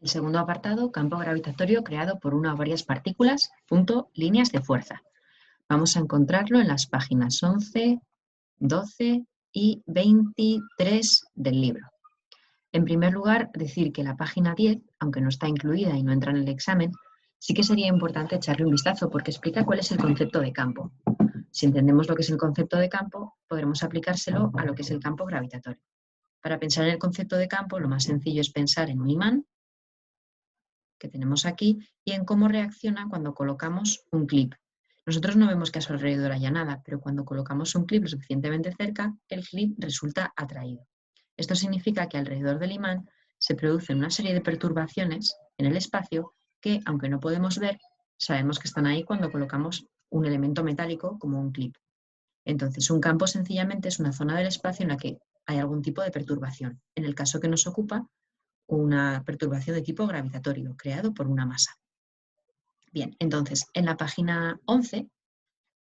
El segundo apartado, campo gravitatorio creado por una o varias partículas, punto, líneas de fuerza. Vamos a encontrarlo en las páginas 11, 12 y 23 del libro. En primer lugar, decir que la página 10, aunque no está incluida y no entra en el examen, sí que sería importante echarle un vistazo porque explica cuál es el concepto de campo. Si entendemos lo que es el concepto de campo, podremos aplicárselo a lo que es el campo gravitatorio. Para pensar en el concepto de campo, lo más sencillo es pensar en un imán que tenemos aquí y en cómo reacciona cuando colocamos un clip. Nosotros no vemos que a su alrededor haya nada, pero cuando colocamos un clip lo suficientemente cerca, el clip resulta atraído. Esto significa que alrededor del imán se producen una serie de perturbaciones en el espacio que, aunque no podemos ver, sabemos que están ahí cuando colocamos un elemento metálico como un clip. Entonces, un campo sencillamente es una zona del espacio en la que hay algún tipo de perturbación. En el caso que nos ocupa, una perturbación de tipo gravitatorio creado por una masa. Bien, entonces, en la página 11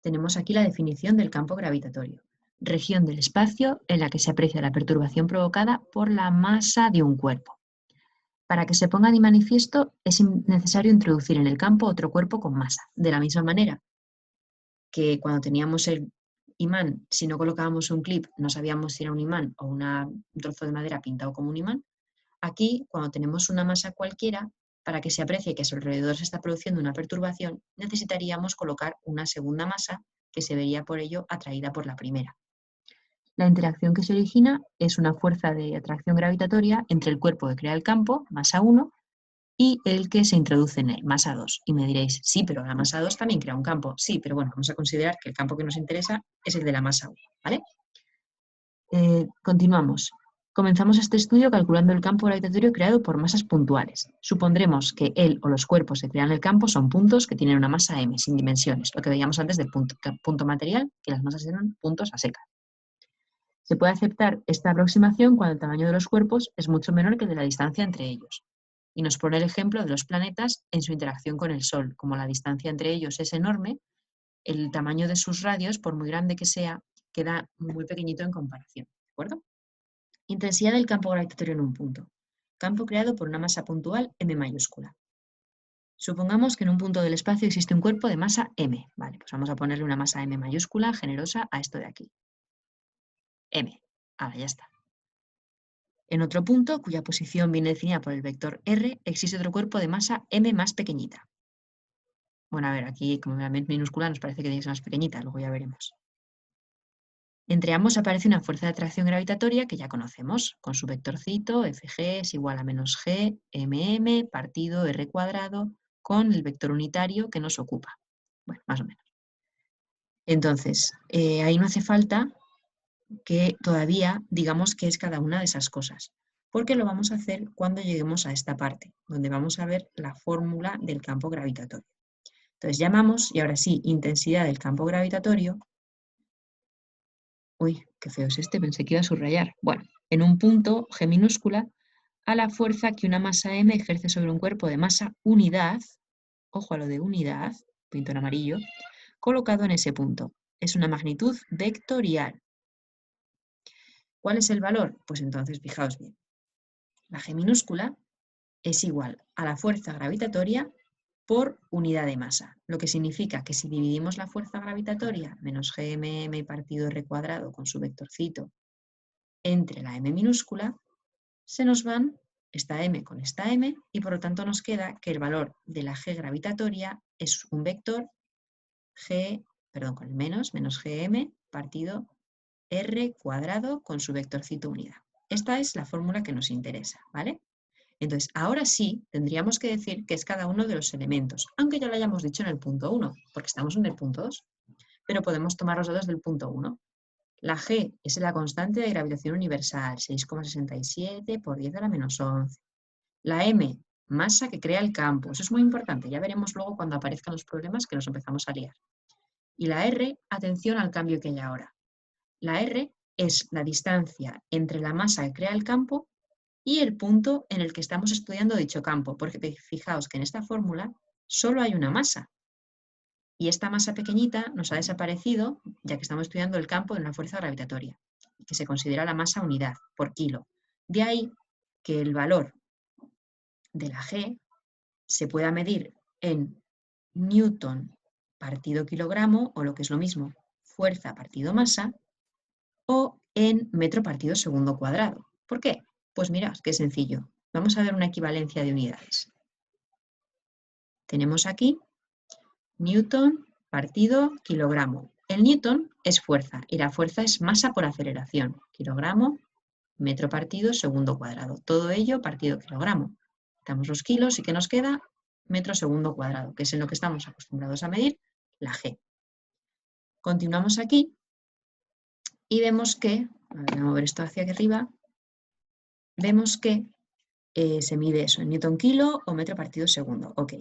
tenemos aquí la definición del campo gravitatorio. Región del espacio en la que se aprecia la perturbación provocada por la masa de un cuerpo. Para que se ponga de manifiesto es necesario introducir en el campo otro cuerpo con masa. De la misma manera que cuando teníamos el imán, si no colocábamos un clip, no sabíamos si era un imán o un trozo de madera pintado como un imán. Aquí, cuando tenemos una masa cualquiera, para que se aprecie que a su alrededor se está produciendo una perturbación, necesitaríamos colocar una segunda masa que se vería por ello atraída por la primera. La interacción que se origina es una fuerza de atracción gravitatoria entre el cuerpo que crea el campo, masa 1, y el que se introduce en él, masa 2. Y me diréis, sí, pero la masa 2 también crea un campo. Sí, pero bueno, vamos a considerar que el campo que nos interesa es el de la masa 1, ¿vale? Continuamos. Comenzamos este estudio calculando el campo gravitatorio creado por masas puntuales. Supondremos que él o los cuerpos que crean el campo son puntos que tienen una masa m, sin dimensiones, lo que veíamos antes del punto material, que las masas eran puntos a secas. Se puede aceptar esta aproximación cuando el tamaño de los cuerpos es mucho menor que el de la distancia entre ellos. Y nos pone el ejemplo de los planetas en su interacción con el Sol. Como la distancia entre ellos es enorme, el tamaño de sus radios, por muy grande que sea, queda muy pequeñito en comparación. ¿De acuerdo? Intensidad del campo gravitatorio en un punto. Campo creado por una masa puntual M mayúscula. Supongamos que en un punto del espacio existe un cuerpo de masa M. Vale, pues vamos a ponerle una masa M mayúscula generosa a esto de aquí. M. Ahora ya está. En otro punto, cuya posición viene definida por el vector R, existe otro cuerpo de masa M más pequeñita. Bueno, a ver, aquí como la M minúscula nos parece que tiene que ser más pequeñita, luego ya veremos. Entre ambos aparece una fuerza de atracción gravitatoria que ya conocemos, con su vectorcito, Fg es igual a menos G, mm, partido R cuadrado, con el vector unitario que nos ocupa. Bueno, más o menos. Entonces, ahí no hace falta que todavía digamos qué es cada una de esas cosas, porque lo vamos a hacer cuando lleguemos a esta parte, donde vamos a ver la fórmula del campo gravitatorio. Entonces llamamos, y ahora sí, intensidad del campo gravitatorio. Uy, qué feo es este, pensé que iba a subrayar. Bueno, en un punto G minúscula a la fuerza que una masa M ejerce sobre un cuerpo de masa unidad, ojo a lo de unidad, pinto en amarillo, colocado en ese punto. Es una magnitud vectorial. ¿Cuál es el valor? Pues entonces, fijaos bien. La G minúscula es igual a la fuerza gravitatoria por unidad de masa, lo que significa que si dividimos la fuerza gravitatoria menos gmm partido r cuadrado con su vectorcito entre la m minúscula, se nos van esta m con esta m y por lo tanto nos queda que el valor de la g gravitatoria es un vector con el menos gm partido r cuadrado con su vectorcito unidad. Esta es la fórmula que nos interesa, ¿vale? Entonces, ahora sí tendríamos que decir que es cada uno de los elementos, aunque ya lo hayamos dicho en el punto 1, porque estamos en el punto 2. Pero podemos tomar los datos del punto 1. La G es la constante de gravitación universal, 6,67 por 10 a la menos 11. La M, masa que crea el campo. Eso es muy importante, ya veremos luego cuando aparezcan los problemas que nos empezamos a liar. Y la R, atención al cambio que hay ahora. La R es la distancia entre la masa que crea el campo y el punto en el que estamos estudiando dicho campo, porque fijaos que en esta fórmula solo hay una masa. Y esta masa pequeñita nos ha desaparecido, ya que estamos estudiando el campo de una fuerza gravitatoria, que se considera la masa unidad por kilo. De ahí que el valor de la G se pueda medir en newton partido kilogramo, o lo que es lo mismo, fuerza partido masa, o en metro partido segundo cuadrado. ¿Por qué? Pues mirad, qué sencillo. Vamos a ver una equivalencia de unidades. Tenemos aquí newton partido kilogramo. El newton es fuerza y la fuerza es masa por aceleración. Kilogramo, metro partido segundo cuadrado. Todo ello partido kilogramo. Damos los kilos y ¿qué nos queda? Metro segundo cuadrado, que es en lo que estamos acostumbrados a medir, la G. Continuamos aquí y vemos que, voy a mover esto hacia aquí arriba, vemos que se mide eso en newton kilo o metro partido segundo. Ok.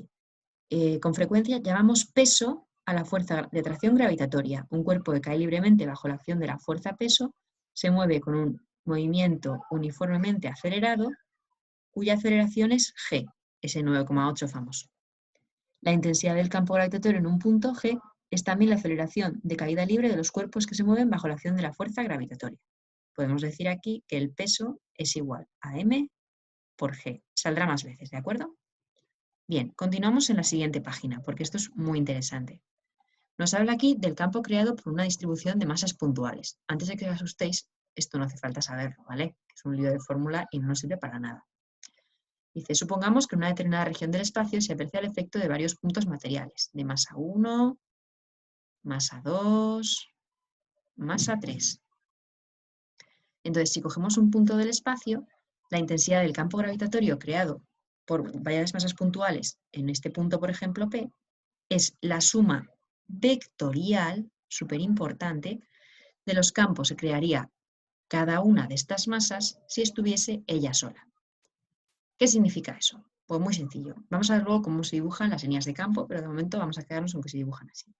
Con frecuencia llamamos peso a la fuerza de tracción gravitatoria. Un cuerpo que cae libremente bajo la acción de la fuerza peso se mueve con un movimiento uniformemente acelerado, cuya aceleración es g, ese 9,8 famoso. La intensidad del campo gravitatorio en un punto g es también la aceleración de caída libre de los cuerpos que se mueven bajo la acción de la fuerza gravitatoria. Podemos decir aquí que el peso es igual a m por g. Saldrá más veces, ¿de acuerdo? Bien, continuamos en la siguiente página, porque esto es muy interesante. Nos habla aquí del campo creado por una distribución de masas puntuales. Antes de que os asustéis, esto no hace falta saberlo, ¿vale? Es un lío de fórmula y no nos sirve para nada. Dice, supongamos que en una determinada región del espacio se aprecia el efecto de varios puntos materiales, de masa 1, masa 2, masa 3. Entonces, si cogemos un punto del espacio, la intensidad del campo gravitatorio creado por varias masas puntuales, en este punto, por ejemplo, P, es la suma vectorial, súper importante, de los campos que crearía cada una de estas masas si estuviese ella sola. ¿Qué significa eso? Pues muy sencillo. Vamos a ver luego cómo se dibujan las líneas de campo, pero de momento vamos a quedarnos con que se dibujan así.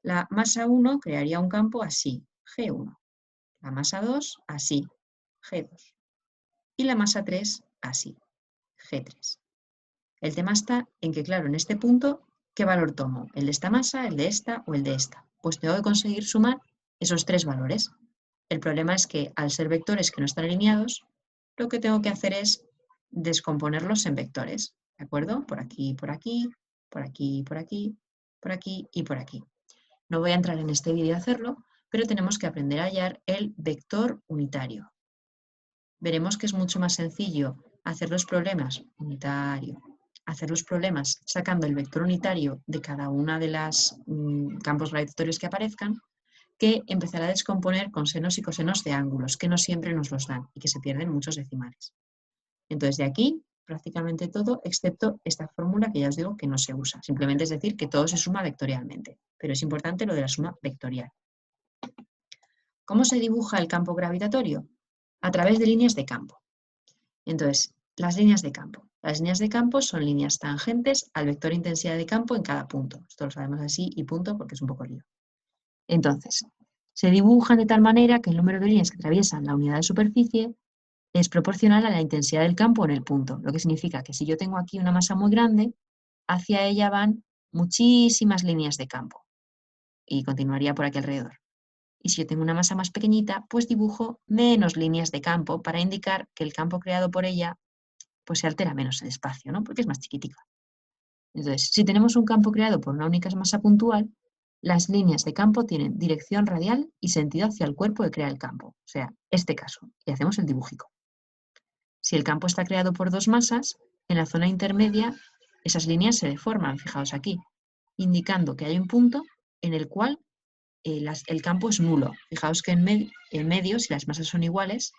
La masa 1 crearía un campo así, G1. La masa 2 así, G2. Y la masa 3 así, G3. El tema está en que, claro, en este punto, ¿qué valor tomo? ¿El de esta masa, el de esta o el de esta? Pues tengo que conseguir sumar esos tres valores. El problema es que al ser vectores que no están alineados, lo que tengo que hacer es descomponerlos en vectores, ¿de acuerdo? Por aquí, por aquí, por aquí, por aquí, por aquí y por aquí. No voy a entrar en este vídeo a hacerlo, pero tenemos que aprender a hallar el vector unitario. Veremos que es mucho más sencillo hacer los problemas unitario, hacer los problemas sacando el vector unitario de cada una de las campos gravitatorios que aparezcan, que empezar a descomponer con senos y cosenos de ángulos, que no siempre nos los dan y que se pierden muchos decimales. Entonces, de aquí prácticamente todo, excepto esta fórmula que ya os digo que no se usa. Simplemente es decir que todo se suma vectorialmente, pero es importante lo de la suma vectorial. ¿Cómo se dibuja el campo gravitatorio? A través de líneas de campo. Entonces, las líneas de campo. Las líneas de campo son líneas tangentes al vector intensidad de campo en cada punto. Esto lo sabemos así y punto porque es un poco lío. Entonces, se dibujan de tal manera que el número de líneas que atraviesan la unidad de superficie es proporcional a la intensidad del campo en el punto, lo que significa que si yo tengo aquí una masa muy grande, hacia ella van muchísimas líneas de campo y continuaría por aquí alrededor. Y si yo tengo una masa más pequeñita, pues dibujo menos líneas de campo para indicar que el campo creado por ella pues se altera menos el espacio, ¿no? Porque es más chiquitica. Entonces, si tenemos un campo creado por una única masa puntual, las líneas de campo tienen dirección radial y sentido hacia el cuerpo que crea el campo, o sea, este caso, y hacemos el dibujico. Si el campo está creado por dos masas, en la zona intermedia esas líneas se deforman, fijaos aquí, indicando que hay un punto en el cual el campo es nulo. Fijaos que en medio, si las masas son iguales,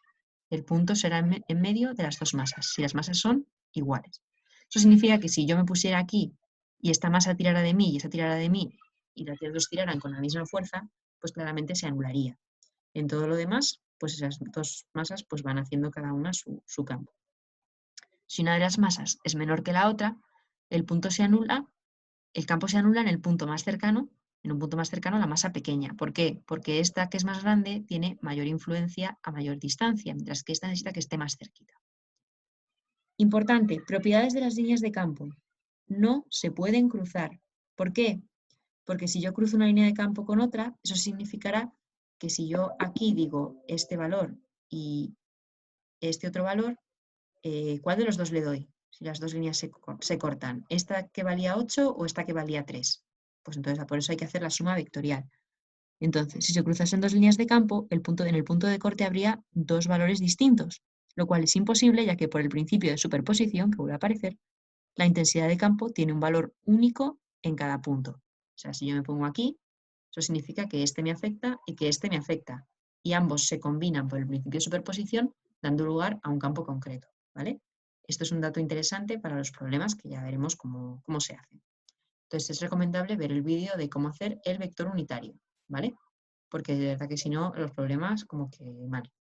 el punto será en medio de las dos masas, si las masas son iguales. Eso significa que si yo me pusiera aquí y esta masa tirara de mí y esta tirara de mí y las dos tiraran con la misma fuerza, pues claramente se anularía. En todo lo demás, pues esas dos masas pues van haciendo cada una su campo. Si una de las masas es menor que la otra, el punto se anula, el campo se anula en el punto más cercano, en un punto más cercano a la masa pequeña. ¿Por qué? Porque esta que es más grande tiene mayor influencia a mayor distancia, mientras que esta necesita que esté más cerquita. Importante, propiedades de las líneas de campo. No se pueden cruzar. ¿Por qué? Porque si yo cruzo una línea de campo con otra, eso significará que si yo aquí digo este valor y este otro valor, ¿cuál de los dos le doy? Si las dos líneas se cortan, ¿esta que valía 8 o esta que valía 3? Pues entonces por eso hay que hacer la suma vectorial. Entonces, si se cruzasen dos líneas de campo, en el punto de corte habría dos valores distintos, lo cual es imposible ya que por el principio de superposición, que vuelve a aparecer, la intensidad de campo tiene un valor único en cada punto. O sea, si yo me pongo aquí, eso significa que este me afecta y que este me afecta. Y ambos se combinan por el principio de superposición, dando lugar a un campo concreto, ¿vale? Esto es un dato interesante para los problemas que ya veremos cómo se hacen. Entonces es recomendable ver el vídeo de cómo hacer el vector unitario, ¿vale? Porque de verdad que si no, los problemas como que mal.